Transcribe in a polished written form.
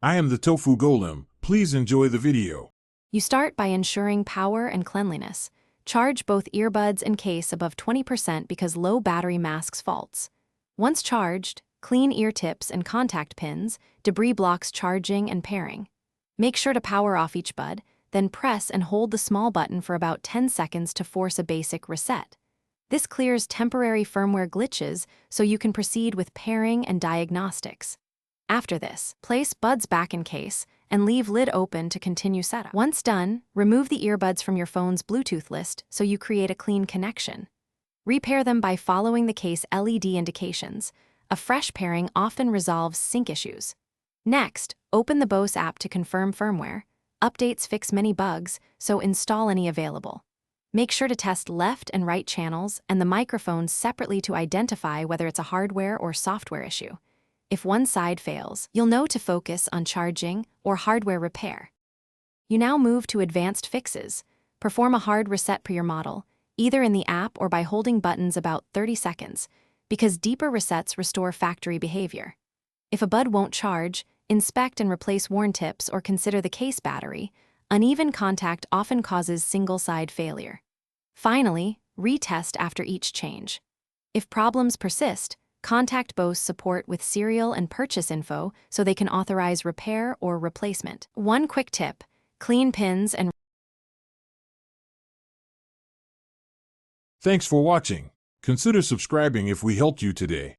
I am the Tofu Golem. Please enjoy the video. You start by ensuring power and cleanliness. Charge both earbuds and case above 20% because low battery masks faults. Once charged, clean ear tips and contact pins, debris blocks charging and pairing. Make sure to power off each bud, then press and hold the small button for about 10 seconds to force a basic reset. This clears temporary firmware glitches so you can proceed with pairing and diagnostics. After this, place buds back in case and leave lid open to continue setup. Once done, remove the earbuds from your phone's Bluetooth list so you create a clean connection. Repair them by following the case LED indications. A fresh pairing often resolves sync issues. Next, open the Bose app to confirm firmware. Updates fix many bugs, so install any available. Make sure to test left and right channels and the microphones separately to identify whether it's a hardware or software issue. If one side fails, you'll know to focus on charging or hardware repair. You now move to advanced fixes. Perform a hard reset per your model, either in the app or by holding buttons about 30 seconds, because deeper resets restore factory behavior. If a bud won't charge, inspect and replace worn tips or consider the case battery. Uneven contact often causes single-side failure. Finally, retest after each change. If problems persist, contact Bose support with serial and purchase info so they can authorize repair or replacement. One quick tip: clean pins and Thanks for watching. Consider subscribing if we helped you today.